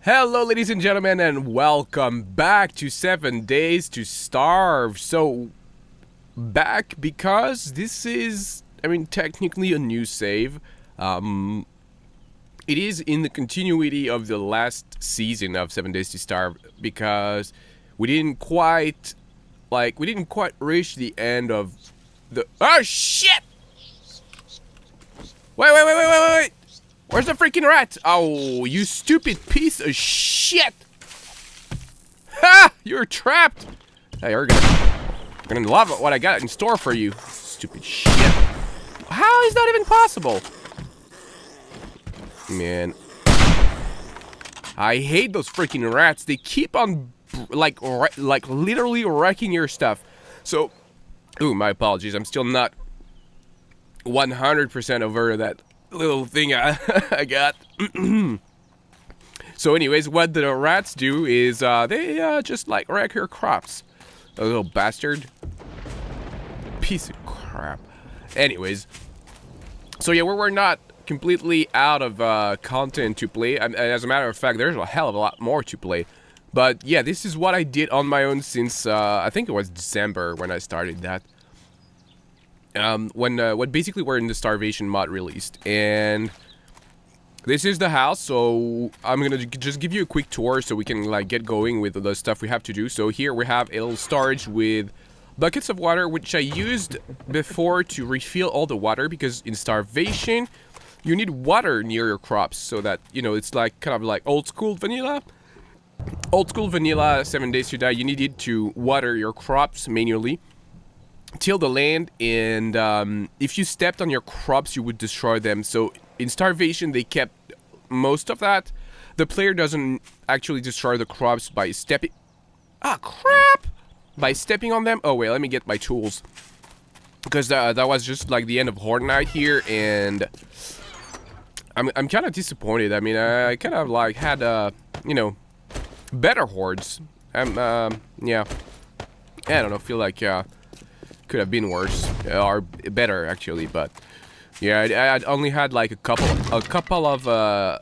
Hello ladies and gentlemen, and welcome back to 7 Days to Starve. So, back because this is, technically a new save. It is in the continuity of the last season of 7 Days to Starve because we didn't quite reach the end of the... Oh shit! Wait! Where's the freaking rat? Oh, you stupid piece of shit! Ha! You're trapped! Hey, you're gonna love what I got in store for you. Stupid shit. How is that even possible? Man. I hate those freaking rats. They keep on, like literally wrecking your stuff. So, ooh, my apologies. I'm still not 100% over that little thing I got. So anyways, what the rats do is they just like wreck your crops. A little bastard. Piece of crap. Anyways, so yeah, we're not completely out of content to play. As a matter of fact, there's a hell of a lot more to play. But yeah, this is what I did on my own since I think it was December when I started that. When basically we're in the starvation mod released, and this is the house. So I'm gonna just give you a quick tour so we can like get going with the stuff we have to do. So here we have a little storage with buckets of water, which I used before to refill all the water, because in starvation you need water near your crops so that, you know, it's like kind of like old school vanilla 7 Days to Die. You needed to water your crops manually, till the land, and if you stepped on your crops you would destroy them. So in starvation they kept most of that. The player doesn't actually destroy the crops by stepping by stepping on them. Oh wait, let me get my tools, because that was just like the end of Horde Night here, and I'm kind of disappointed. I mean, I kind of like had you know, better hordes. Yeah, I don't know, feel like could have been worse, or better actually, but yeah, I only had like a couple of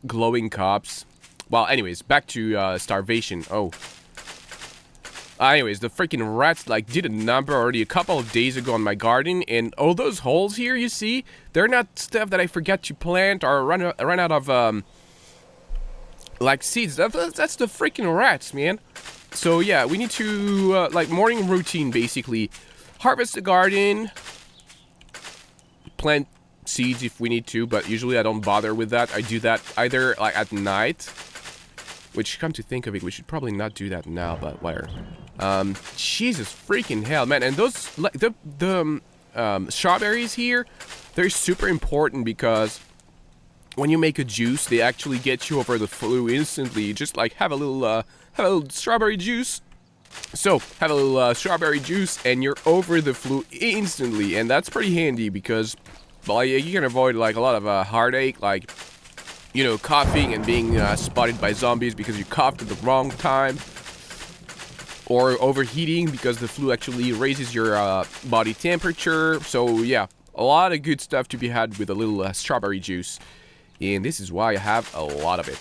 glowing cops. Well, anyways, back to starvation. Oh, anyways, the freaking rats like did a number already a couple of days ago on my garden, and all those holes here you see, they're not stuff that I forgot to plant or run out of like seeds. That's the freaking rats, man. So yeah, we need to, like, morning routine basically. Harvest the garden, plant seeds if we need to, but usually I don't bother with that. I do that either like at night, which, come to think of it, we should probably not do that now, but whatever. Jesus freaking hell, man. And those, like, the strawberries here, they're super important because when you make a juice, they actually get you over the flu instantly. Just like have a little strawberry juice. So have a little strawberry juice and you're over the flu instantly, and that's pretty handy because, well, you can avoid like a lot of heartache, like, you know, coughing and being spotted by zombies because you coughed at the wrong time, or overheating because the flu actually raises your body temperature. So yeah, a lot of good stuff to be had with a little strawberry juice. And this is why I have a lot of it.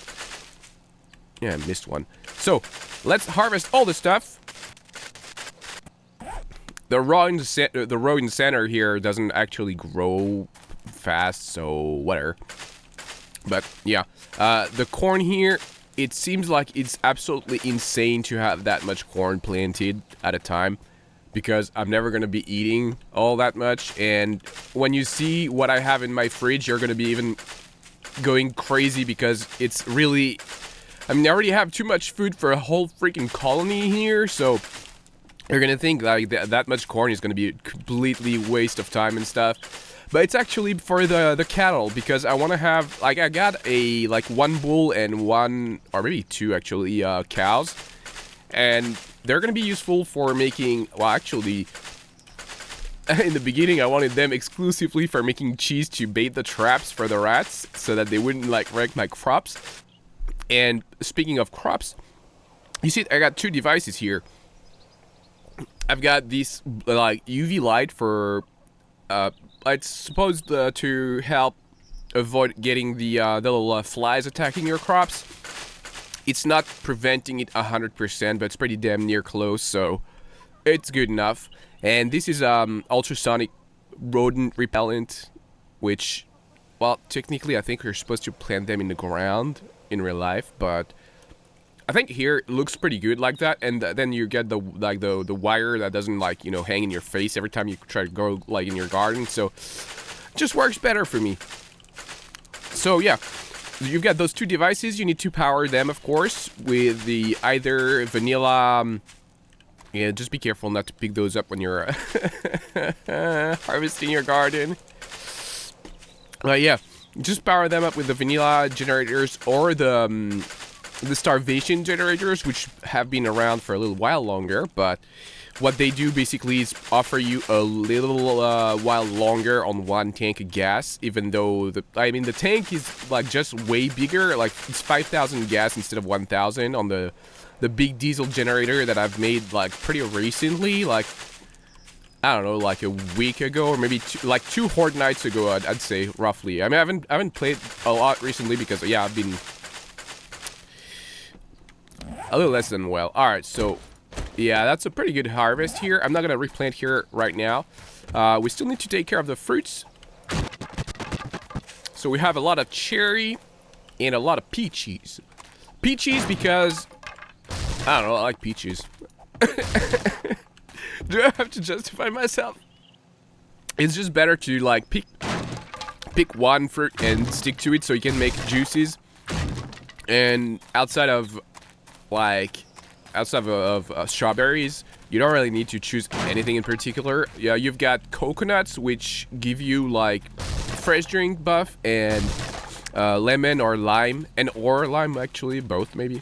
Yeah, I missed one. So, let's harvest all the stuff. The row in the center here doesn't actually grow fast, so whatever. But, yeah. The corn here, it seems like it's absolutely insane to have that much corn planted at a time, because I'm never going to be eating all that much. And when you see what I have in my fridge, you're going to be even going crazy, because it's really, I mean, I already have too much food for a whole freaking colony here, so you're gonna think like that much corn is gonna be a completely waste of time and stuff. But it's actually for the cattle, because I want to have, like, I got a like one bull and one, or maybe two actually, cows, and they're gonna be useful for making, well, actually in the beginning I wanted them exclusively for making cheese to bait the traps for the rats so that they wouldn't like wreck my crops. And speaking of crops, you see I got two devices here. I've got this like UV light for it's supposed to help avoid getting the little flies attacking your crops. It's not preventing it 100%, but it's pretty damn near close, so it's good enough. And this is ultrasonic rodent repellent, which, well, technically I think you're supposed to plant them in the ground in real life, but I think here it looks pretty good like that. And then you get the the wire that doesn't like, you know, hang in your face every time you try to go like in your garden. So it just works better for me. So yeah, you've got those two devices. You need to power them, of course, with the either vanilla. Yeah, just be careful not to pick those up when you're harvesting your garden. Yeah, just power them up with the vanilla generators or the starvation generators, which have been around for a little while longer. But what they do basically is offer you a little while longer on one tank of gas, even though the tank is like just way bigger. Like it's 5,000 gas instead of 1,000 on the big diesel generator that I've made like pretty recently, like I don't know, like a week ago or maybe two horde nights ago, I'd say roughly. I mean, I haven't played a lot recently because yeah, I've been a little less than well. All right, so yeah, that's a pretty good harvest here. I'm not gonna replant here right now. We still need to take care of the fruits. So we have a lot of cherry and a lot of peaches. Peaches because I don't know, I like peaches. Do I have to justify myself? It's just better to like pick one fruit and stick to it so you can make juices. And outside of strawberries, you don't really need to choose anything in particular. Yeah, you've got coconuts, which give you like fresh drink buff, and lemon or lime, actually, both maybe.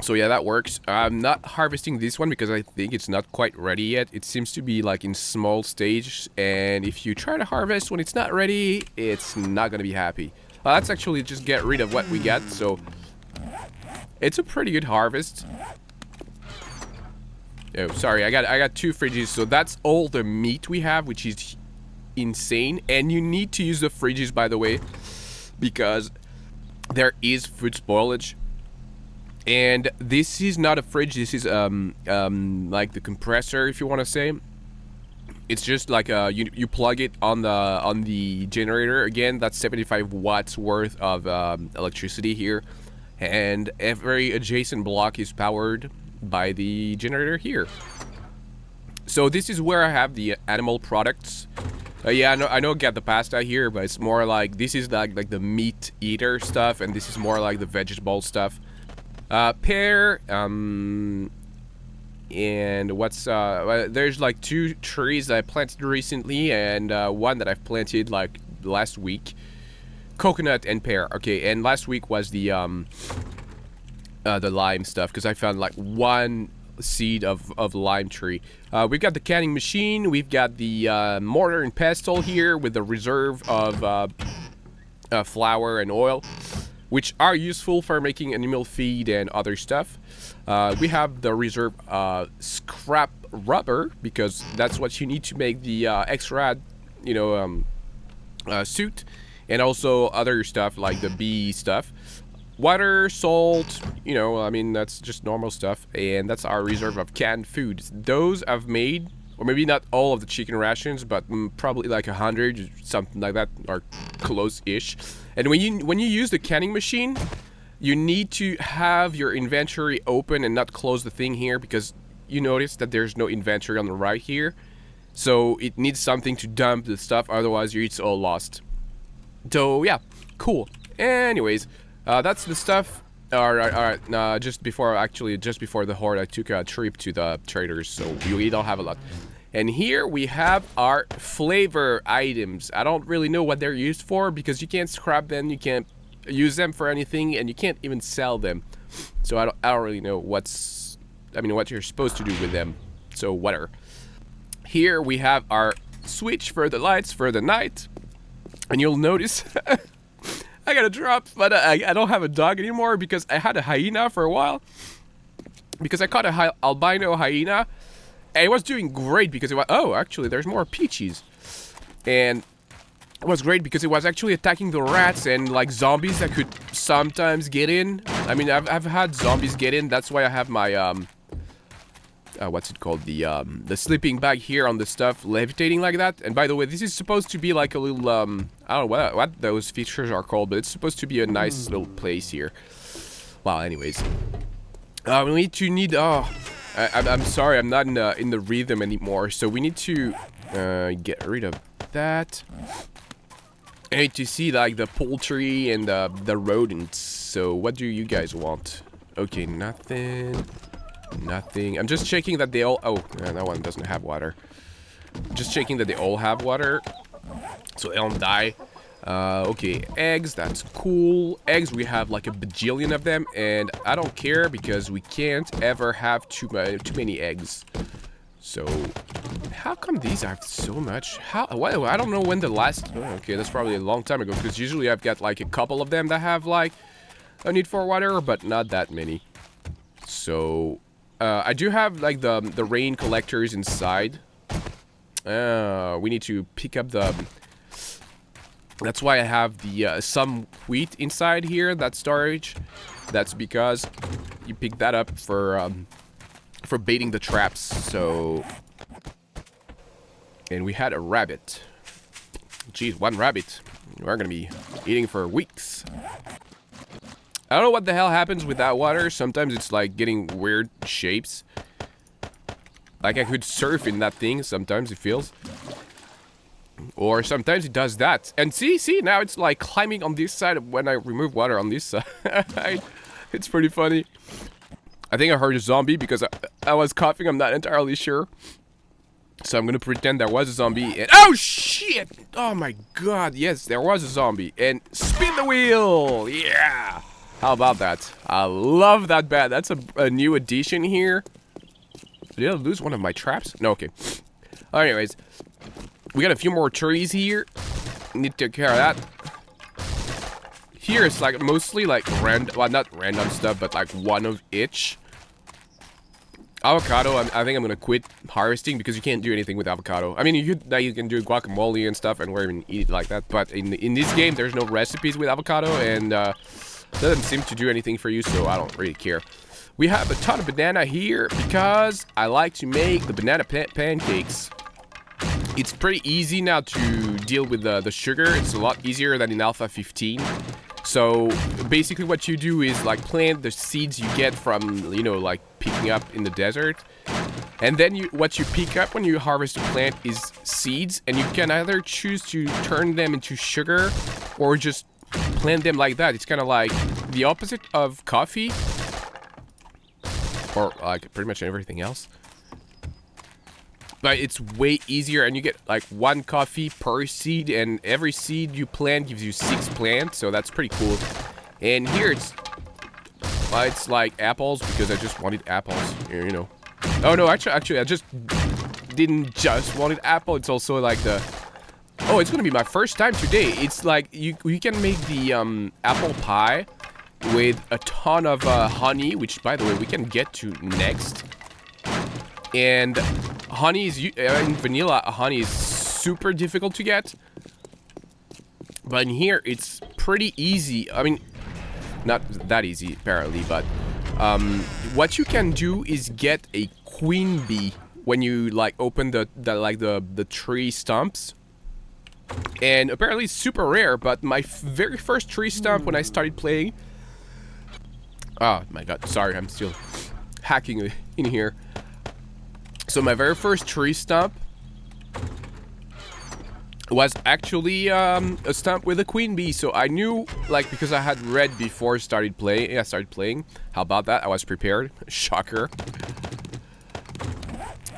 So yeah, that works. I'm not harvesting this one because I think it's not quite ready yet. It seems to be like in small stage, and if you try to harvest when it's not ready, it's not gonna be happy. Let's actually just get rid of what we got. So it's a pretty good harvest. Oh, sorry, I got two fridges. So that's all the meat we have, which is insane. And you need to use the fridges, by the way, because there is food spoilage. And this is not a fridge. This is like the compressor, if you want to say. It's just like you plug it on the generator. Again, that's 75 watts worth of electricity here, and every adjacent block is powered by the generator here. So this is where I have the animal products. Yeah, I know I got the pasta here, but it's more like this is like the meat eater stuff, and this is more like the vegetable stuff. Pear, and what's there's like two trees that I planted recently, and one that I've planted like last week. Coconut and pear. Okay, and last week was the lime stuff, because I found like one seed of lime tree. We've got the canning machine. We've got the mortar and pestle here with the reserve of flour and oil, which are useful for making animal feed and other stuff. We have the reserve scrap rubber, because that's what you need to make the extra, suit, and also other stuff like the bee stuff. Water, salt, I mean, that's just normal stuff. And that's our reserve of canned foods. Those I've made, or maybe not all of the chicken rations, but probably like 100, something like that, or close-ish. And when you use the canning machine, you need to have your inventory open and not close the thing here, because you notice that there's no inventory on the right here. So it needs something to dump the stuff, otherwise it's all lost. So yeah, cool. Anyways, that's the stuff. Alright, just before the horde, I took a trip to the traders, so we don't have a lot. And here we have our flavor items. I don't really know what they're used for, because you can't scrap them, you can't use them for anything, and you can't even sell them. So I don't really know what you're supposed to do with them. So whatever. Here we have our switch for the lights for the night, and you'll notice I got a drop, but I don't have a dog anymore, because I had a hyena for a while. Because I caught a albino hyena, and it was doing great because it was... Oh, actually, there's more peaches. And it was great because it was actually attacking the rats and like zombies that could sometimes get in. I mean, I've had zombies get in. That's why I have my what's it called? The sleeping bag here on the stuff levitating like that. And by the way, this is supposed to be like a little I don't know what those features are called, but it's supposed to be a nice little place here. Well, anyways, we need. Oh, I'm sorry, I'm not in the rhythm anymore. So we need to get rid of that. I need to see like the poultry and the rodents. So what do you guys want? Okay, nothing. Nothing. I'm just checking that they all... Oh, yeah, that one doesn't have water. Just checking that they all have water, so they don't die. Okay, eggs. That's cool. Eggs, we have like a bajillion of them, and I don't care because we can't ever have too many eggs. So, how come these have so much? Well, I don't know when the last... Oh, okay, that's probably a long time ago, because usually I've got like a couple of them that have like a need for water, but not that many. So... I do have like the rain collectors inside. We need to pick up the... That's why I have the some wheat inside here, that storage. That's because you pick that up for baiting the traps. So, and we had a rabbit. Jeez, one rabbit. We're gonna be eating for weeks. I don't know what the hell happens with that water. Sometimes it's like getting weird shapes. Like I could surf in that thing. Sometimes it feels. Or sometimes it does that. And see, now it's like climbing on this side when I remove water on this side. It's pretty funny. I think I heard a zombie because I was coughing. I'm not entirely sure. So I'm gonna pretend there was a zombie and... Oh shit! Oh my god, yes, there was a zombie. And spin the wheel! Yeah! How about that? I love that bat. That's a new addition here. Did I lose one of my traps? No, okay. Anyways, we got a few more trees here. Need to take care of that. Here it's like mostly like well, not random stuff, but like one of each. Avocado, I think I'm gonna quit harvesting because you can't do anything with avocado. I mean, you can do guacamole and stuff and or even eat it like that. But in this game, there's no recipes with avocado and doesn't seem to do anything for you, so I don't really care. We have a ton of banana here because I like to make the banana pancakes. It's pretty easy now to deal with the sugar. It's a lot easier than in Alpha 15. So basically what you do is like plant the seeds you get from, you know, like picking up in the desert. And then what you pick up when you harvest a plant is seeds, and you can either choose to turn them into sugar or just plant them like that. It's kind of like the opposite of coffee, or like pretty much everything else, but it's way easier, and you get like 1 coffee per seed, and every seed you plant gives you 6 plants, so that's pretty cool. And here it's like apples because I just wanted apples, you know. Oh no, actually I just didn't just want an apple. It's also like the... Oh, it's gonna be my first time today. It's like you can make the apple pie with a ton of honey, which by the way we can get to next. And honey is vanilla honey is super difficult to get, but in here it's pretty easy. I mean, not that easy apparently, but what you can do is get a queen bee when you like open the tree stumps. And apparently it's super rare, but my very first tree stump when I started playing... Oh my god, sorry, I'm still hacking in here. So my very first tree stump was actually a stump with a queen bee. So I knew, like, because I had read before I started playing. How about that? I was prepared. Shocker.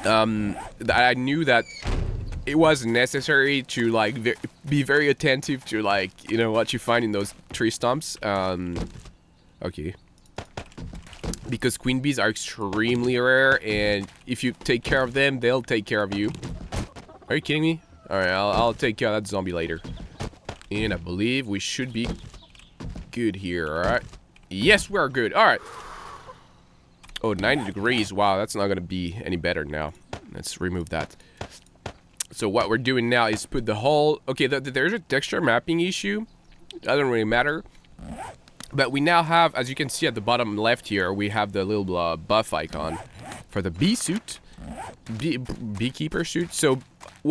I knew that it was necessary to like be very attentive to, like, you know, what you find in those tree stumps. Okay. Because queen bees are extremely rare, and if you take care of them, they'll take care of you. Are you kidding me? Alright, I'll take care of that zombie later. And I believe we should be good here, alright? Yes, we're good. Alright. Oh, 90 degrees. Wow, that's not gonna be any better now. Let's remove that. So what we're doing now is put the whole... Okay, there's a texture mapping issue. Doesn't really matter. But we now have, as you can see at the bottom left here, we have the little buff icon for the bee suit, beekeeper suit. So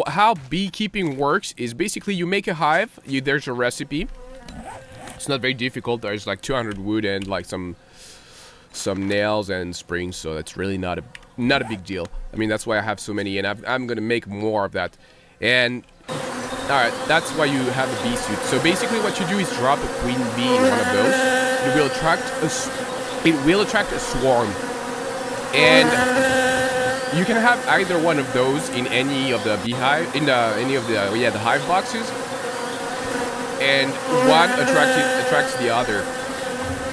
how beekeeping works is basically you make a hive. There's a recipe. It's not very difficult. There's like 200 wood and like some nails and springs, so that's really not a big deal. I mean, that's why I have so many, and I'm gonna make more of that. And alright, that's why you have a bee suit. So basically what you do is drop a queen bee in one of those. It will attract a swarm. And you can have either one of those in any of the beehive, any of the hive boxes. And one attracts the other.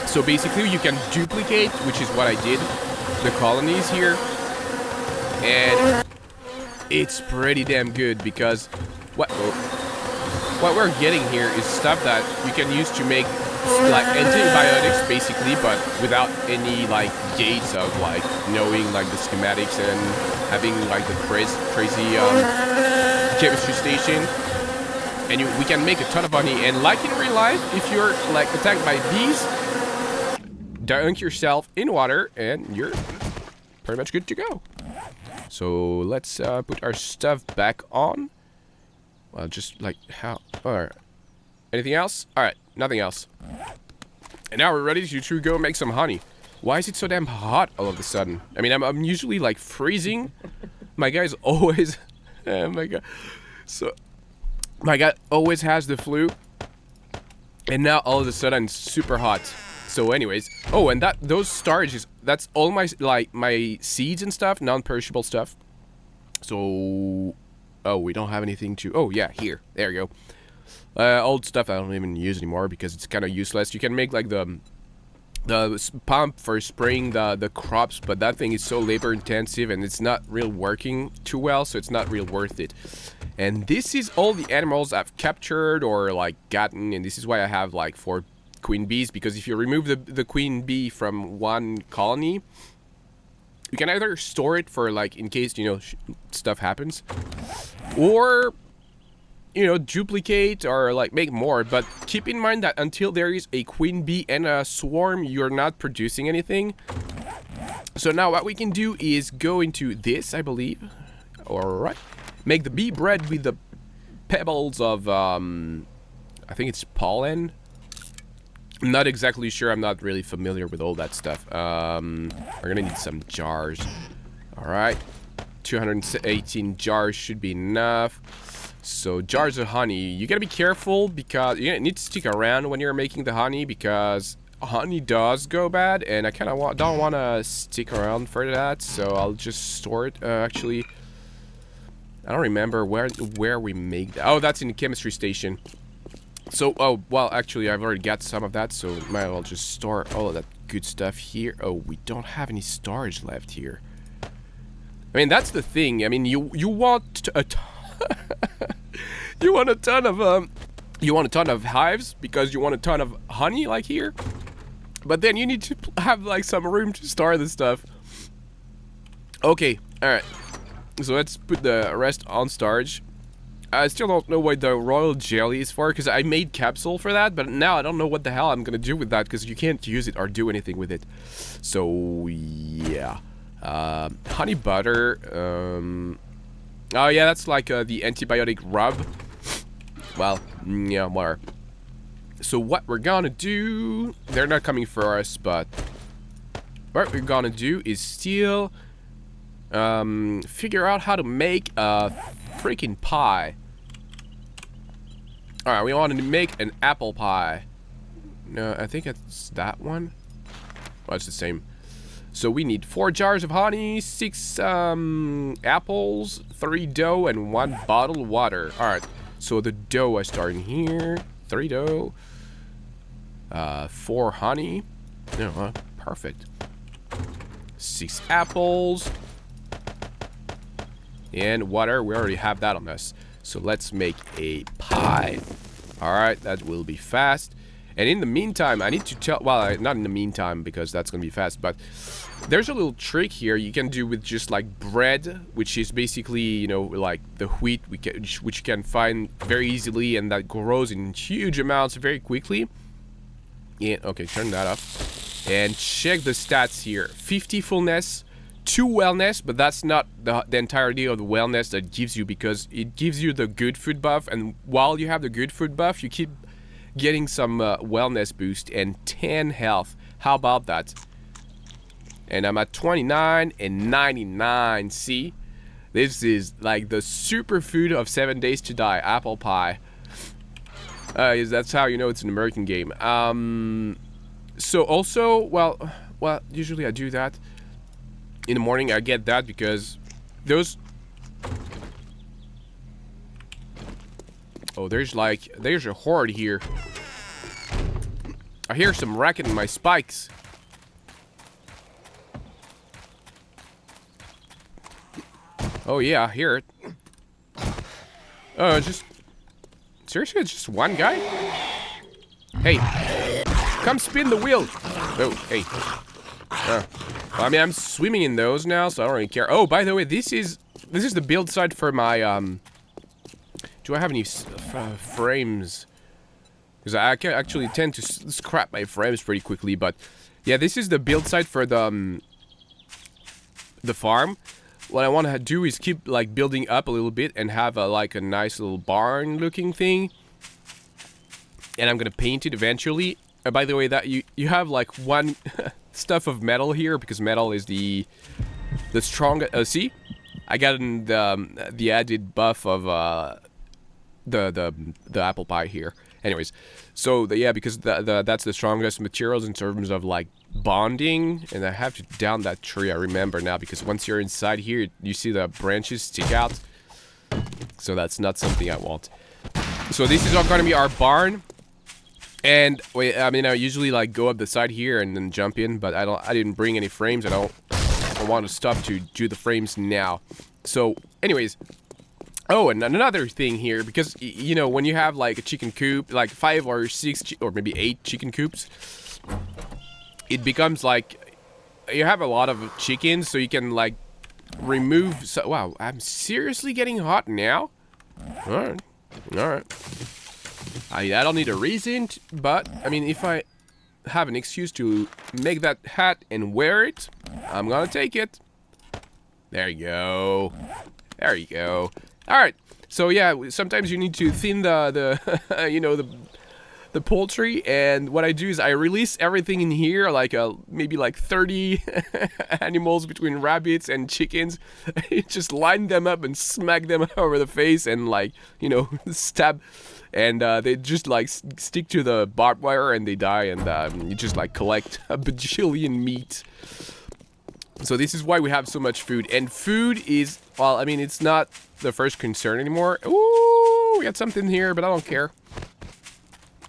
So basically you can duplicate, which is what I did, the colonies here. And it's pretty damn good because what we're getting here is stuff that you can use to make like antibiotics basically, but without any like gates of like knowing like the schematics and having like the crazy chemistry station. And we can make a ton of honey. And like in real life, if you're like attacked by bees, dunk yourself in water and you're pretty much good to go. So let's put our stuff back on. Well, just like how? Alright. Anything else? Alright, nothing else. And now we're ready to go make some honey. Why is it so damn hot all of a sudden? I mean, I'm usually like freezing. My guy's always... oh my god. So... my guy always has the flu. And now all of a sudden it's super hot. So anyways, oh, and those storages, that's all my my seeds and stuff, non-perishable stuff. So, oh, we don't have anything to, oh yeah, here, there you go. Old stuff I don't even use anymore because it's kind of useless. You can make like the pump for spraying the crops, but that thing is so labor intensive and it's not real working too well, so it's not real worth it. And this is all the animals I've captured or like gotten, and this is why I have like 4 queen bees, because if you remove the queen bee from one colony, you can either store it for like in case, you know, stuff happens, or, you know, duplicate or like make more. But keep in mind that until there is a queen bee and a swarm, you're not producing anything. So now what we can do is go into this, I believe. Alright, make the bee bread with the pebbles of I think it's pollen. I'm not exactly sure. I'm not really familiar with all that stuff. We're gonna need some jars. Alright. 218 jars should be enough. So, jars of honey. You gotta be careful because you need to stick around when you're making the honey because honey does go bad. And I kind of don't want to stick around for that. So, I'll just store it. Actually, I don't remember where we make that. Oh, that's in the chemistry station. So, oh, well, actually, I've already got some of that, so might as well just store all of that good stuff here. Oh, we don't have any storage left here. I mean, that's the thing. I mean, you want a you want a ton of hives because you want a ton of honey, like here. But then you need to have like some room to store the stuff. Okay, all right. So let's put the rest on storage. I still don't know what the royal jelly is for, because I made capsule for that, but now I don't know what the hell I'm gonna do with that, because you can't use it or do anything with it. So, yeah. Honey butter. Oh, yeah, that's like the antibiotic rub. Well, yeah, whatever. So what we're gonna do... they're not coming for us, but... what we're gonna do is still... figure out how to make a freaking pie. Alright, we want to make an apple pie. No, I think it's that one. Oh, it's the same. So we need 4 jars of honey, 6 apples, 3 dough, and 1 bottle of water. Alright, so the dough I start in here. 3 dough. 4 honey. No, perfect. 6 apples. And water, we already have that on us. So let's make a pie. Alright, that will be fast. And in the meantime, I need to tell... well, not in the meantime, because that's gonna be fast, but... there's a little trick here you can do with just like bread, which is basically, you know, like the wheat which you can find very easily and that grows in huge amounts very quickly. And okay, turn that off. And check the stats here. 50 fullness, 2 wellness, but that's not the entirety of the wellness that it gives you, because it gives you the good food buff, and while you have the good food buff, you keep getting some wellness boost and 10 health. How about that? And I'm at 29 and 99. See? This is like the superfood of 7 Days to Die, apple pie. That's how you know it's an American game. So also, well, usually I do that in the morning. I get that because those... Oh, there's a horde here. I hear some racket in my spikes. Oh yeah, I hear it. Oh, seriously, it's just one guy? Hey, come spin the wheel. Oh, hey. I mean, I'm swimming in those now, so I don't really care. Oh, by the way, this is the build site for my do I have any frames? Because I actually tend to scrap my frames pretty quickly, but yeah, this is the build site for the farm. What I want to do is keep like building up a little bit and have like a nice little barn looking thing. And I'm gonna paint it eventually. By the way, that you have like one stuff of metal here, because metal is the strongest. See, I got the added buff of the apple pie here. Anyways, so yeah, because that's the strongest materials in terms of like bonding. And I have to down that tree, I remember now, because once you're inside here, you see the branches stick out. So that's not something I want. So this is all gonna be our barn. And wait, I mean, I usually like go up the side here and then jump in, but I didn't bring any frames. I want to stop to do the frames now. So anyways, oh, and another thing here, because you know, when you have like a chicken coop, like 5 or 6 or maybe 8 chicken coops, it becomes like you have a lot of chickens, so you can like remove. So wow, I'm seriously getting hot now. All right. I don't need a reason, but I mean, if I have an excuse to make that hat and wear it, I'm gonna take it. There you go. There you go. All right. So yeah, sometimes you need to thin the you know, the poultry, and what I do is I release everything in here, like maybe like 30 animals between rabbits and chickens. Just line them up and smack them over the face and like, you know, stab. And they just like stick to the barbed wire and they die, and you just like collect a bajillion meat. So this is why we have so much food. And food is, well, I mean, it's not the first concern anymore. Ooh, we got something here, but I don't care.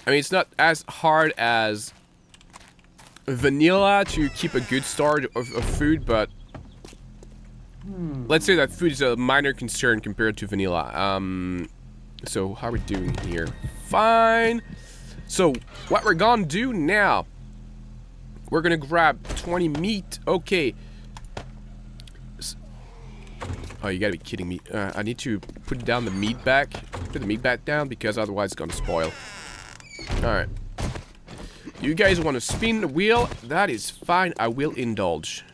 I mean, it's not as hard as vanilla to keep a good store of food, but let's say that food is a minor concern compared to vanilla. So how are we doing here? Fine. So what we're gonna do now, we're gonna grab 20 meat. Okay. Oh, you gotta be kidding me. I need to put down the meat back. Put the meat back down, because otherwise it's gonna spoil. Alright. You guys want to spin the wheel? That is fine. I will indulge.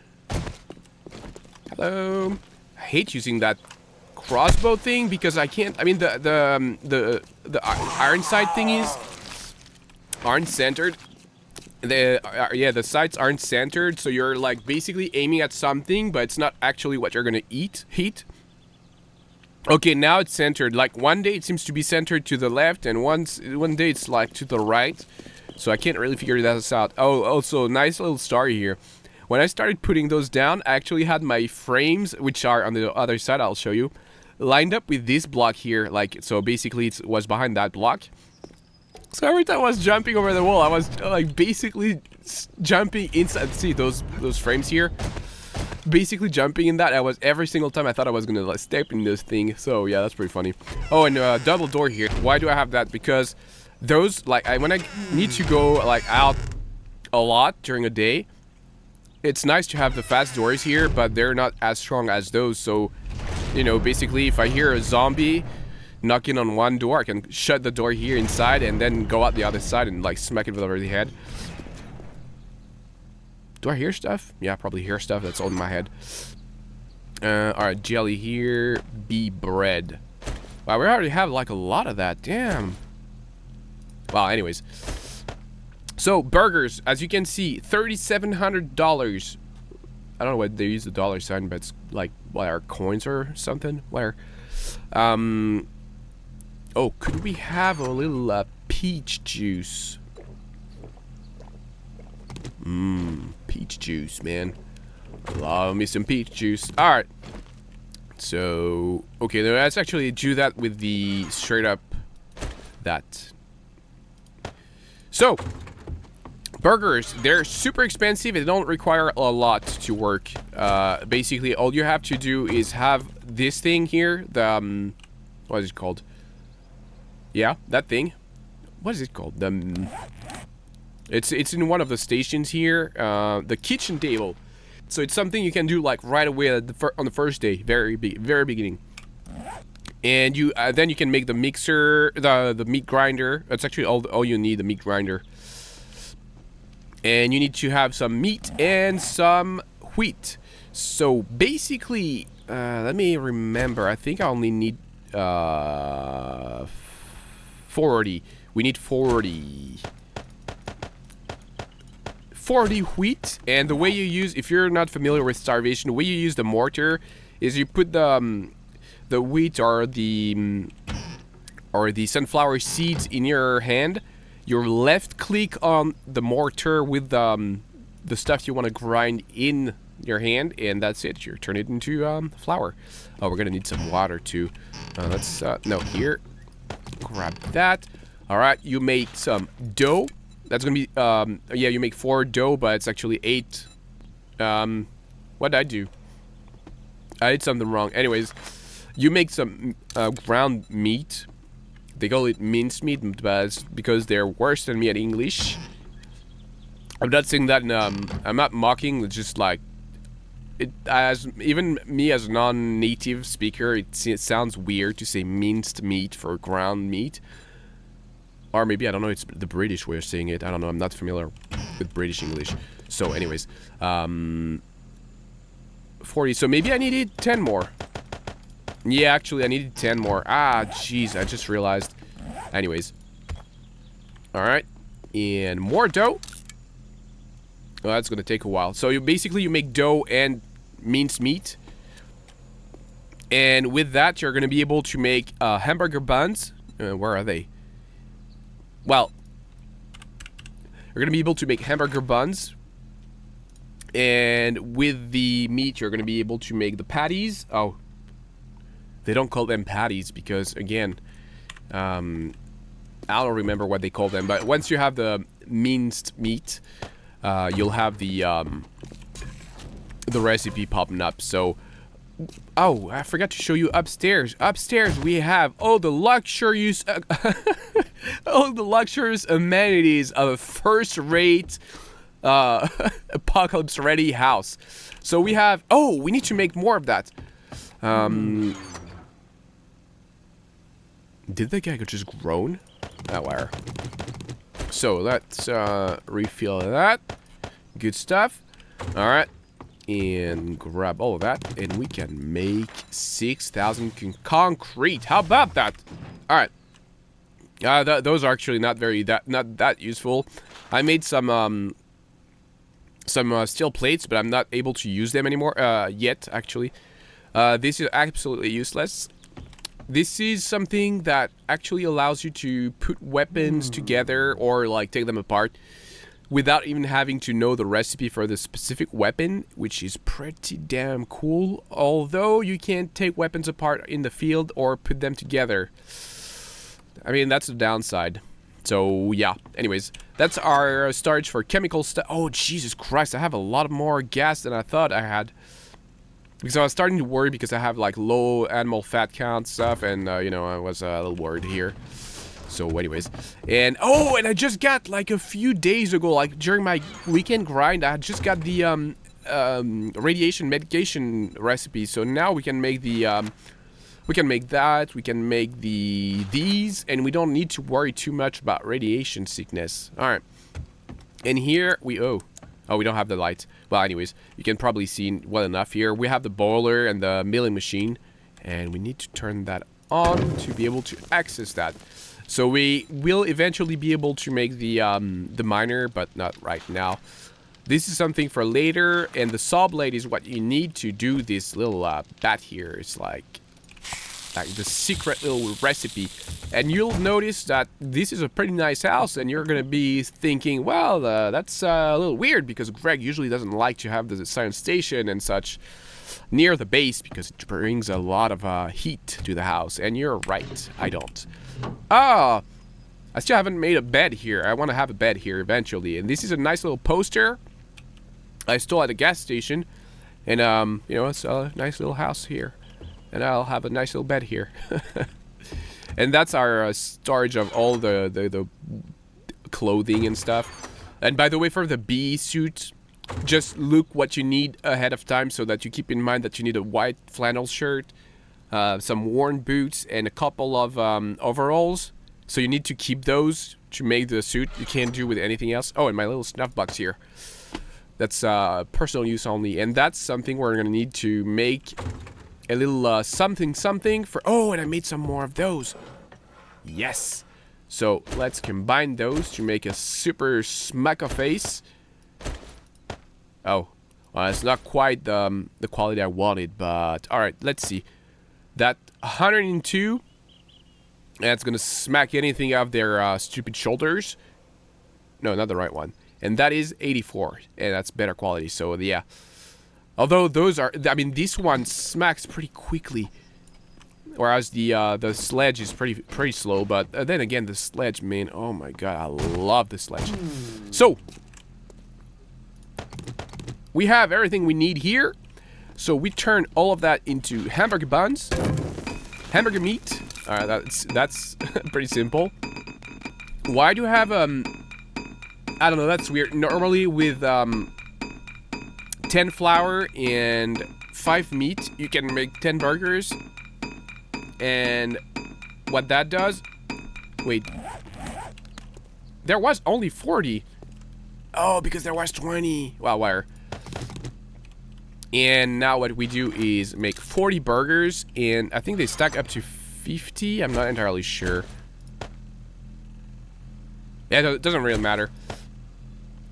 Hello. I hate using that crossbow thing because I can't. I mean, the iron sight thingies aren't centered. The sights aren't centered, so you're like basically aiming at something, but it's not actually what you're gonna heat. Okay, now it's centered. Like one day it seems to be centered to the left, and one day it's like to the right. So I can't really figure that out. Oh, also nice little story here. When I started putting those down, I actually had my frames, which are on the other side, I'll show you, lined up with this block here. Like, so basically it was behind that block. So every time I was jumping over the wall, I was like basically jumping inside. See those frames here? Basically jumping in that. I was every single time I thought I was gonna like step in this thing. So yeah, that's pretty funny. Oh, and double door here. Why do I have that? Because those, like, when I need to go like out a lot during a day, it's nice to have the fast doors here, but they're not as strong as those. So, you know, basically if I hear a zombie knock in on one door. I can shut the door here inside and then go out the other side and like smack it over the head. Do I hear stuff? Yeah, I probably hear stuff. That's all in my head. Alright, jelly here. Bee bread. Wow, we already have like a lot of that. Damn. Well, anyways. So, burgers, as you can see, $3,700. I don't know why they use the dollar sign, but it's like, what, our coins or something? Where? Oh, could we have a little peach juice? Peach juice, man. Love me some peach juice. Alright. So, okay, let's actually do that with the straight up that. So, burgers, they're super expensive. They don't require a lot to work. Basically, all you have to do is have this thing here. The, what is it called? Yeah, that thing. What is it called? It's in one of the stations here. The kitchen table. So it's something you can do like right away on the first day, very beginning. And you then you can make the mixer, the meat grinder. That's actually all you need, the meat grinder. And you need to have some meat and some wheat. So basically, let me remember. I think I only need 40. We need 40 wheat. And the way you use, if you're not familiar with starvation, the way you use the mortar is you put the wheat or the sunflower seeds in your hand. You left click on the mortar with the stuff you want to grind in your hand, and that's it. You turn it into flour. Oh, we're gonna need some water too. Let's no, here. Grab that. All right, you make some dough. That's gonna be yeah, you make 4 dough, but it's actually 8. What did I do? I did something wrong. Anyways, you make some ground meat. They call it minced meat, but it's because they're worse than me at English. I'm not saying that. I'm not mocking. It's just like it. As even me as a non-native speaker, it sounds weird to say minced meat for ground meat. Or maybe, I don't know, it's the British way of saying it. I don't know, I'm not familiar with British English. So anyways, 40. So maybe I needed 10 more. Yeah, actually, I needed 10 more. Ah, jeez, I just realized. Anyways. Alright. And more dough. Oh, that's gonna take a while. So you basically, you make dough and minced meat. And with that, you're gonna be able to make hamburger buns. Where are they? Well, you're going to be able to make hamburger buns. And with the meat, you're going to be able to make the patties. Oh, they don't call them patties because, again, I don't remember what they call them. But once you have the minced meat, you'll have the recipe popping up. So, oh, I forgot to show you upstairs. Upstairs, we have all the luxurious... all the luxurious amenities of a first-rate apocalypse-ready house. So we have... Oh, we need to make more of that. Did the guy just groan? Oh, where? So let's refill that. Good stuff. Alright. And grab all of that. And we can make 6,000 concrete. How about that? Alright. Those are actually not that useful. I made some steel plates, but I'm not able to use them anymore yet. Actually, this is absolutely useless. This is something that actually allows you to put weapons together or like take them apart without even having to know the recipe for the specific weapon, which is pretty damn cool. Although you can't take weapons apart in the field or put them together. I mean, that's the downside. So, yeah. Anyways, that's our storage for chemical stuff. Oh, Jesus Christ. I have a lot more gas than I thought I had. Because I was starting to worry because I have, like, low animal fat count stuff. And, you know, I was a little worried here. So, anyways. And, oh, and I just got, like, a few days ago, like, during my weekend grind, I just got the, radiation medication recipe. So now we can make the, We can make that. We can make these, and we don't need to worry too much about radiation sickness. All right. And here we we don't have the lights. Well, anyways, you can probably see well enough here. We have the boiler and the milling machine, and we need to turn that on to be able to access that. So we will eventually be able to make the miner, but not right now. This is something for later, and the saw blade is what you need to do this little bat here. It's like the secret little recipe. And you'll notice that this is a pretty nice house, and you're gonna be thinking, well, that's a little weird because Greg usually doesn't like to have the science station and such near the base because it brings a lot of heat to the house. And you're right, I don't. I still haven't made a bed here. I want to have a bed here eventually. And this is a nice little poster I stole at a gas station. And, you know, it's a nice little house here. And I'll have a nice little bed here. And that's our storage of all the clothing and stuff. And by the way, for the bee suit, just look what you need ahead of time so that you keep in mind that you need a white flannel shirt, some worn boots, and a couple of overalls. So you need to keep those to make the suit. You can't do with anything else. Oh, and my little snuff box here. That's personal use only. And that's something we're going to need to make a little something for... Oh, and I made some more of those. Yes. So let's combine those to make a super smacka face. Oh, well, it's not quite the quality I wanted, but all right, let's see. That 102, that's gonna smack anything out of their stupid shoulders. No, not the right one. And that is 84, and that's better quality. So yeah, although those are, I mean, this one smacks pretty quickly, whereas the sledge is pretty slow. But then again, the sledge, man, oh my god, I love the sledge. So we have everything we need here. So we turn all of that into hamburger buns, hamburger meat. All right, that's pretty simple. Why do you have I don't know, that's weird. Normally with 10 flour and 5 meat, you can make 10 burgers. And what that does, wait, there was only 40. Oh, because there was 20. Wow, wire. And now what we do is make 40 burgers, and I think they stack up to 50. I'm not entirely sure. Yeah, it doesn't really matter.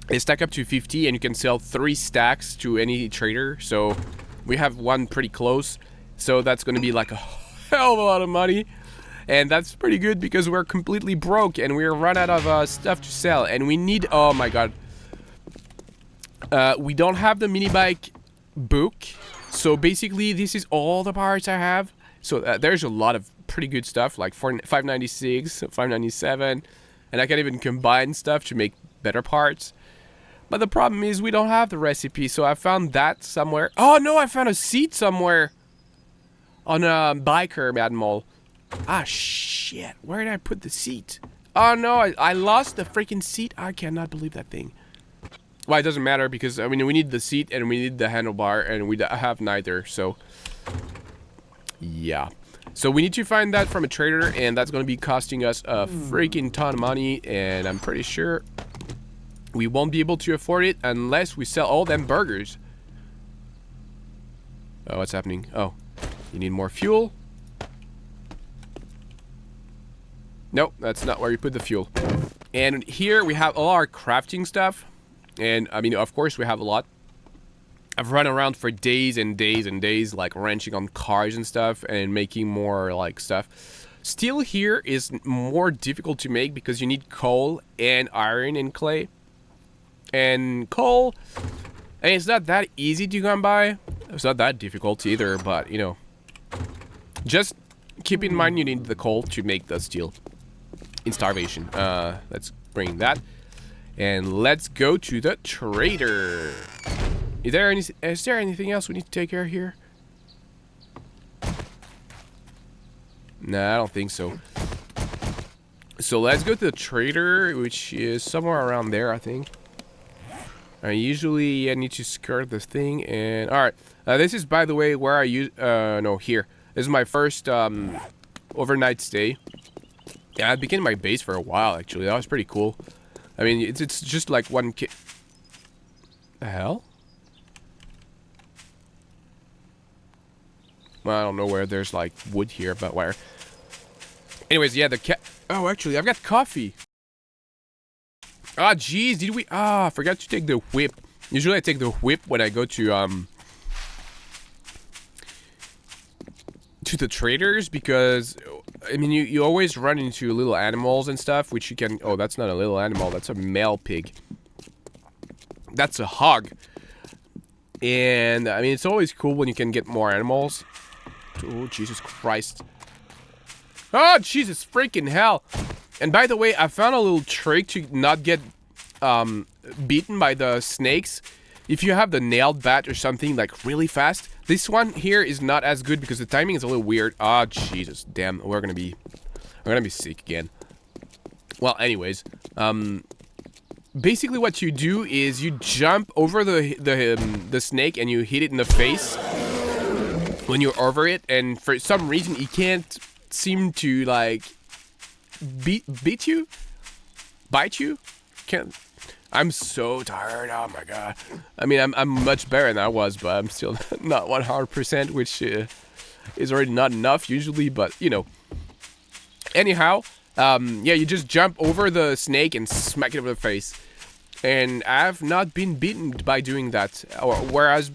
They stack up to 50, and you can sell 3 stacks to any trader. So we have one pretty close. So that's going to be like a hell of a lot of money. And that's pretty good because we're completely broke and we're run out of stuff to sell. And we need, oh my god. We don't have the mini bike book. So basically this is all the parts I have. So there's a lot of pretty good stuff like 596, 597. And I can even combine stuff to make better parts. But the problem is we don't have the recipe. So I found that somewhere. Oh no, I found a seat somewhere. On a biker animal. Ah, shit. Where did I put the seat? Oh, no. I lost the freaking seat. I cannot believe that thing. Well, it doesn't matter because, I mean, we need the seat and we need the handlebar and we have neither. So, yeah. So, we need to find that from a trader and that's going to be costing us a freaking ton of money. And I'm pretty sure we won't be able to afford it unless we sell all them burgers. Oh, what's happening? Oh. You need more fuel. Nope, that's not where you put the fuel. And here we have all our crafting stuff. And, I mean, of course we have a lot. I've run around for days and days and days, like wrenching on cars and stuff and making more, like, stuff. Steel here is more difficult to make because you need coal and iron and clay. And coal, and it's not that easy to come by. It's not that difficult either, but, you know. Just keep in mind you need the coal to make the steel in starvation. Let's bring that. And let's go to the trader. Is there anything else we need to take care of here? Nah, I don't think so. So let's go to the trader, which is somewhere around there, I think. Usually I need to skirt this thing and... Alright, this is, by the way, where I use... no, here. This is my first overnight stay. Yeah, I've been in my base for a while, actually. That was pretty cool. I mean, it's just like one kid. The hell? Well, I don't know where there's like wood here, but where. Anyways, yeah, the cat. Oh, actually, I've got coffee. Ah, jeez, did we? Ah, I forgot to take the whip. Usually I take the whip when I go to the traders, because I mean you always run into little animals and stuff which you can. Oh, that's not a little animal, that's a male pig. That's a hog. And I mean it's always cool when you can get more animals. Oh, Jesus Christ. Oh, Jesus freaking hell. And by the way, I found a little trick to not get beaten by the snakes. If you have the nailed bat or something like really fast. This one here is not as good because the timing is a little weird. Ah, oh, Jesus, damn, we're gonna be sick again. Well, anyways, basically what you do is you jump over the snake and you hit it in the face when you're over it, and for some reason it can't seem to like bite you. Can't. I'm so tired. Oh my god. I mean, I'm much better than I was, but I'm still not 100%, which is already not enough usually. But you know. Anyhow, yeah, you just jump over the snake and smack it over the face. And I've not been beaten by doing that. Or whereas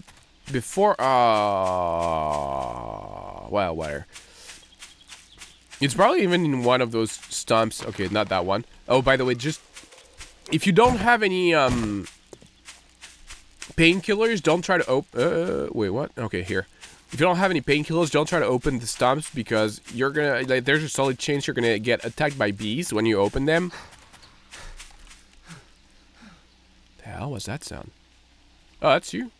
before, well, whatever. It's probably even in one of those stumps. Okay, not that one. Oh, by the way, just. If you don't have any painkillers, don't try to open. Wait, what? Okay, here. If you don't have any painkillers, don't try to open the stumps because you're gonna. Like, there's a solid chance you're gonna get attacked by bees when you open them. The hell was that sound? Oh, that's you.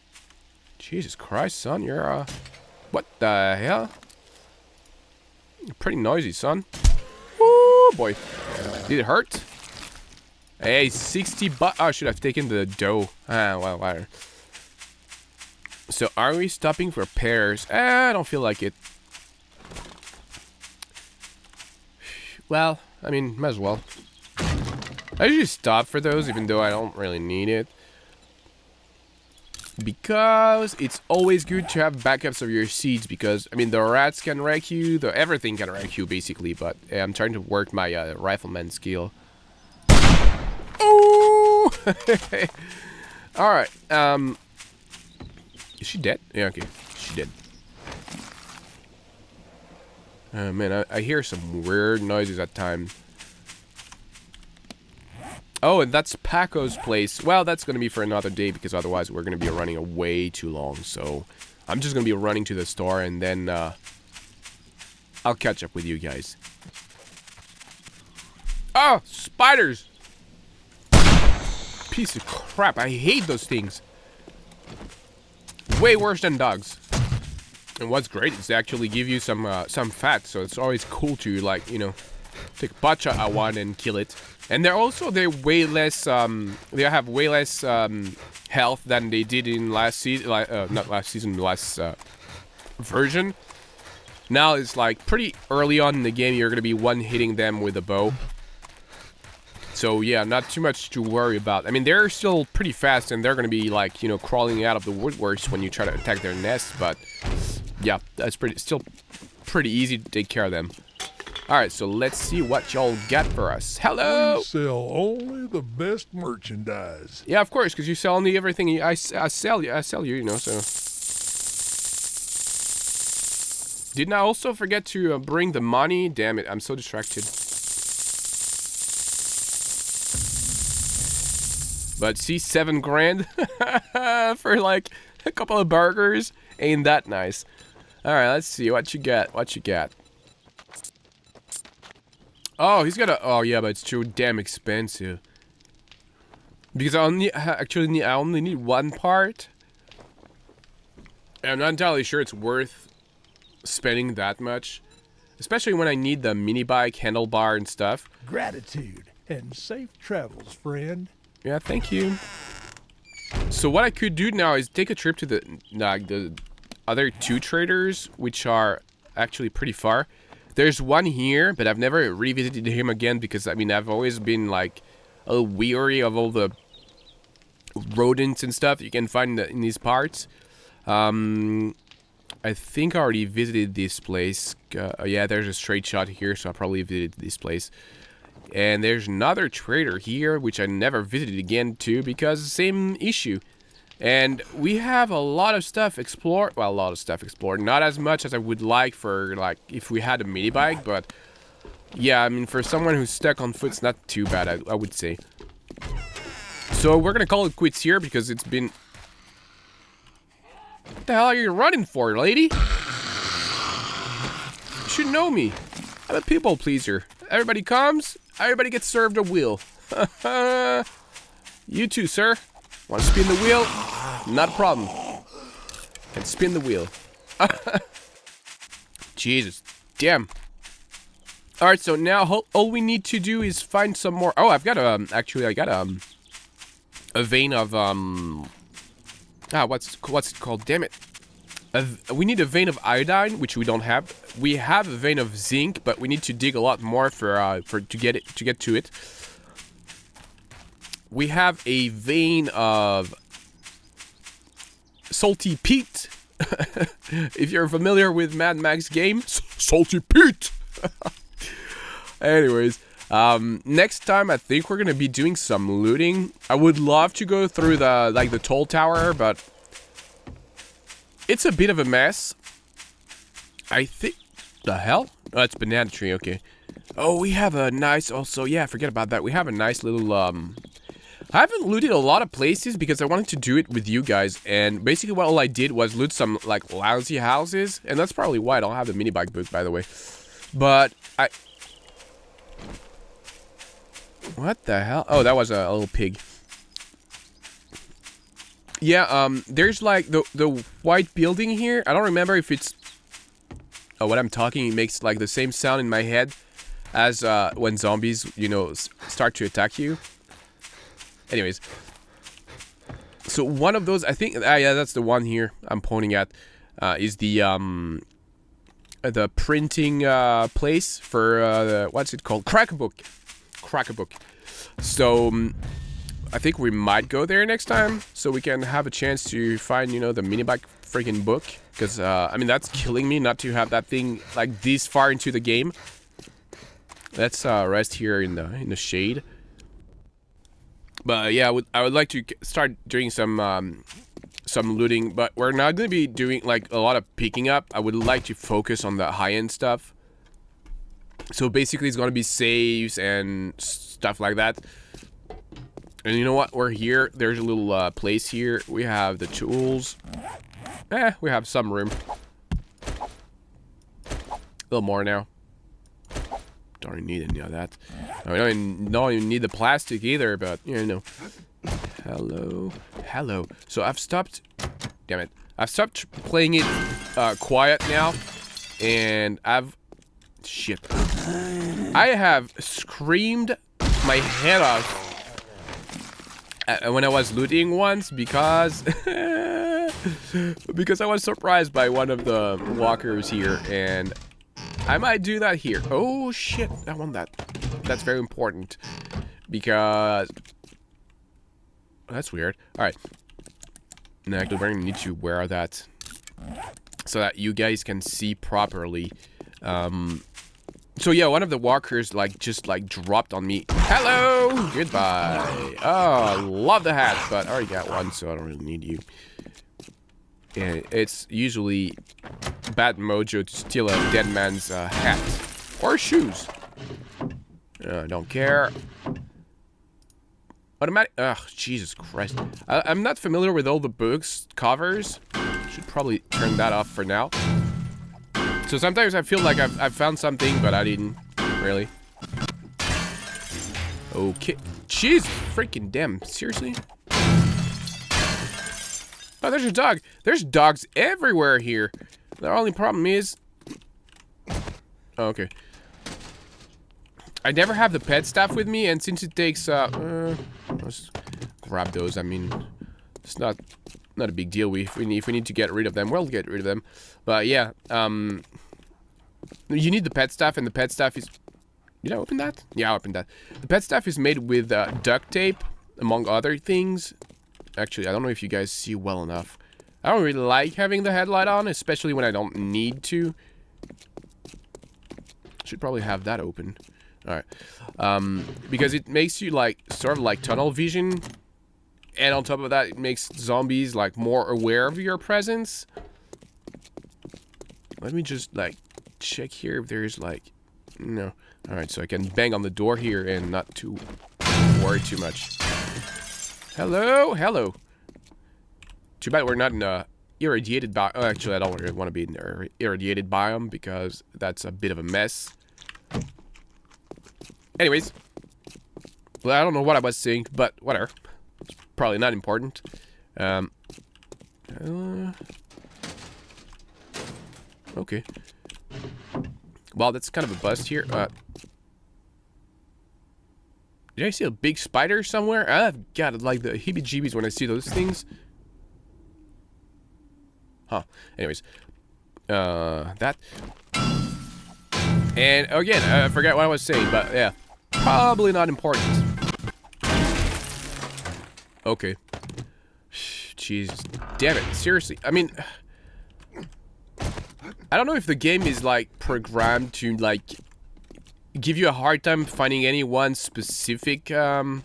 Jesus Christ, son, you're what the hell? You're pretty noisy, son. Oh boy, did it hurt? Hey, 60 bucks. Oh, I should have taken the dough. Ah, well, whatever. So, are we stopping for pears? I don't feel like it. Well, I mean, might as well. I usually stop for those, even though I don't really need it. Because it's always good to have backups of your seeds. Because, I mean, the rats can wreck you. Everything can wreck you, basically. But I'm trying to work my rifleman skill. Oh! Alright, is she dead? Yeah, okay, she dead. Man, I hear some weird noises at times. Oh, and that's Paco's place. Well, that's gonna be for another day, because otherwise we're gonna be running way too long. So, I'm just gonna be running to the store, and then, I'll catch up with you guys. Oh, spiders! Piece of crap. I hate those things. Way worse than dogs. And what's great is they actually give you some fat, so it's always cool to, like, you know, take a pot shot at one and kill it. And they're way less they have way less health than they did in last season, not last season, last version. Now it's like pretty early on in the game you're gonna be one-hitting them with a bow. So yeah, not too much to worry about. I mean, they're still pretty fast, and they're gonna be like, you know, crawling out of the woodworks when you try to attack their nest. But yeah, that's still pretty easy to take care of them. All right, so let's see what y'all got for us. Hello. We sell only the best merchandise. Yeah, of course, because you sell only everything I sell you. You know. So didn't I also forget to bring the money? Damn it, I'm so distracted. But see, 7 grand for like a couple of burgers. Ain't that nice? All right, let's see what you got. What you got? Oh, he's got a. Oh yeah, but it's too damn expensive. Because I only need one part. And I'm not entirely sure it's worth spending that much, especially when I need the mini bike, handlebar, and stuff. Gratitude and safe travels, friend. Yeah, thank you. So what I could do now is take a trip to the other 2 traders, which are actually pretty far. There's one here, but I've never revisited him again because, I mean, I've always been, like, a little weary of all the rodents and stuff you can find in these parts. I think I already visited this place. Yeah, there's a straight shot here, so I probably visited this place. And there's another trader here, which I never visited again too, because same issue. And we have a lot of stuff explored. Well, a lot of stuff explored. Not as much as I would like for, like, if we had a mini bike, but yeah, I mean, for someone who's stuck on foot, it's not too bad, I would say. So we're gonna call it quits here because it's been... What the hell are you running for, lady? You should know me. I'm a people pleaser. Everybody comes, everybody gets served a wheel. You too, sir. Want to spin the wheel? Not a problem. Can spin the wheel. Jesus. Damn. Alright, so now all we need to do is find some more... Oh, I've got actually, I got a vein of what's it called? Damn it. We need a vein of iodine, which we don't have. We have a vein of zinc, but we need to dig a lot more to get to it. We have a vein of salty peat. If you're familiar with Mad Max game, salty peat. Anyways, next time I think we're gonna be doing some looting. I would love to go through the toll tower, but it's a bit of a mess. I think... The hell? Oh, it's banana tree, okay. Oh, we have a nice... Also, yeah, forget about that. We have a nice little... I haven't looted a lot of places because I wanted to do it with you guys. And basically what all I did was loot some, like, lousy houses. And that's probably why I don't have the mini bike book, by the way. But I... What the hell? Oh, that was a little pig. Yeah, there's like the white building here. I don't remember if it's... Oh, what I'm talking, it makes like the same sound in my head as when zombies, you know, start to attack you. Anyways. So one of those, I think, yeah, that's the one here I'm pointing at, is the printing place for, what's it called? Crack-a-book. Crack-a-book. So... I think we might go there next time, so we can have a chance to find, you know, the mini bike freaking book. Because, I mean, that's killing me not to have that thing, like, this far into the game. Let's rest here in the shade. But, yeah, I would like to start doing some looting, but we're not going to be doing, like, a lot of picking up. I would like to focus on the high-end stuff. So, basically, it's going to be saves and stuff like that. And you know what? We're here. There's a little place here. We have the tools. We have some room. A little more now. Don't even need any of that. I don't even need the plastic either, but, you know. Hello. Hello. So I've stopped... Damn it. I've stopped playing it quiet now. And I've... Shit. I have screamed my head off when I was looting once because because I was surprised by one of the walkers here, and I might do that here. Oh shit, I want that. That's very important because that's weird. All right, now actually we're gonna need to wear that so that you guys can see properly. So yeah, one of the walkers just dropped on me. Hello, goodbye. Oh, I love the hat, but I already got one, so I don't really need you. And it's usually bad mojo to steal a dead man's hat or shoes. I don't care. Automatic. Ugh, Jesus Christ. I'm not familiar with all the books covers. Should probably turn that off for now. So sometimes I feel like I've found something, but I didn't, really. Okay. Jeez, freaking damn. Seriously? Oh, there's a dog. There's dogs everywhere here. The only problem is... Oh, okay. I never have the pet stuff with me, and since it takes, let's grab those. I mean, it's not a big deal. If we need to get rid of them, we'll get rid of them. But yeah, You need the pet staff, and the pet staff is... Did I open that? Yeah, I opened that. The pet staff is made with duct tape, among other things. Actually, I don't know if you guys see well enough. I don't really like having the headlight on, especially when I don't need to. Should probably have that open. Alright. Because it makes you, like, sort of like tunnel vision. And on top of that, it makes zombies, like, more aware of your presence. Let me just, like, check here if there's, like... No. Alright, so I can bang on the door here and not to worry too much. Hello? Hello. Too bad we're not in a irradiated biome. Oh, actually, I don't really want to be in an irradiated biome because that's a bit of a mess. Anyways. Well, I don't know what I was saying, but whatever. It's probably not important. Okay. Well, that's kind of a bust here. Did I see a big spider somewhere? I've got like the heebie-jeebies when I see those things. Huh. Anyways. That. And again, I forgot what I was saying, but yeah. Probably not important. Okay. Jesus. Damn it. Seriously. I mean... I don't know if the game is, like, programmed to, like, give you a hard time finding any one specific, Heard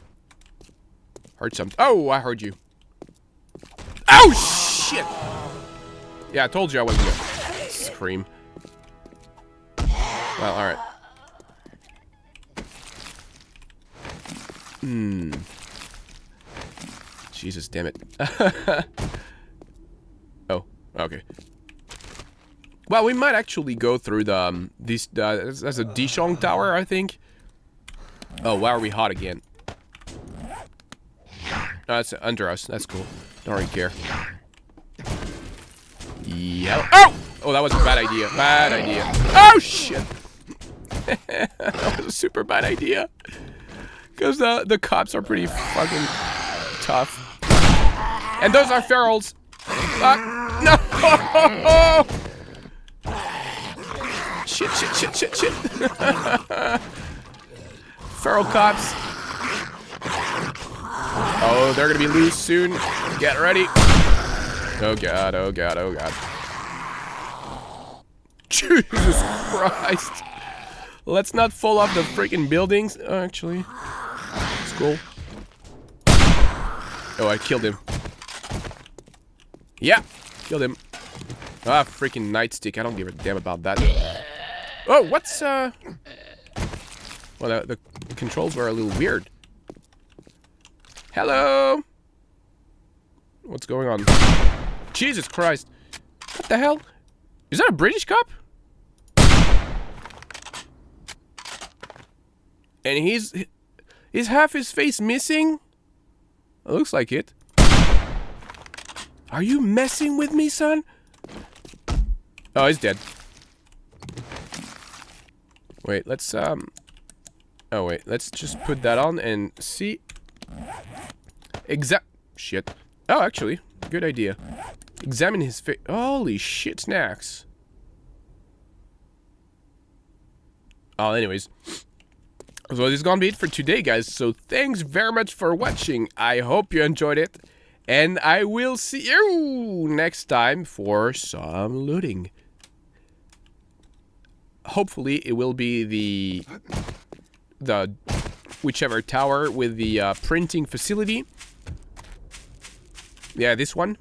something. Oh, I heard you. Oh, shit! Yeah, I told you I wasn't gonna scream. Well, alright. Jesus, damn it. Oh, okay. Well, we might actually go through the, that's a Dishong Tower, I think. Oh, why are we hot again? Oh, that's under us. That's cool. Don't really care. Yeah. Oh! Oh, that was a bad idea. Bad idea. Oh, shit! That was a super bad idea. Because the cops are pretty fucking tough. And those are ferals. No! Shit, shit, shit, shit, shit. Feral cops. Oh, they're gonna be loose soon. Get ready. Oh god, oh god, oh god. Jesus Christ. Let's not fall off the freaking buildings. Oh, actually. It's cool. Oh, I killed him. Yeah, killed him. Ah, freaking nightstick. I don't give a damn about that. Oh, what's, Well, the controls were a little weird. Hello? What's going on? Jesus Christ. What the hell? Is that a British cop? And is half his face missing? It looks like it. Are you messing with me, son? Oh, he's dead. Wait, let's, oh, wait. Let's just put that on and see. Shit. Oh, actually, good idea. Examine his face. Holy shit snacks. Oh, anyways. So this is gonna be it for today, guys. So thanks very much for watching. I hope you enjoyed it. And I will see you next time for some looting. Hopefully it will be the whichever tower with the printing facility. Yeah, this one.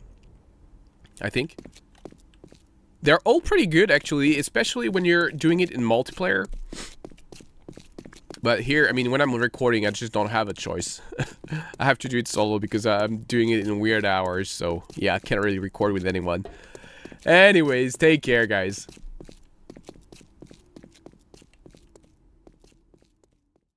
I think. They're all pretty good, actually, especially when you're doing it in multiplayer. But here, I mean, when I'm recording, I just don't have a choice. I have to do it solo because I'm doing it in weird hours. So, yeah, I can't really record with anyone. Anyways, take care, guys.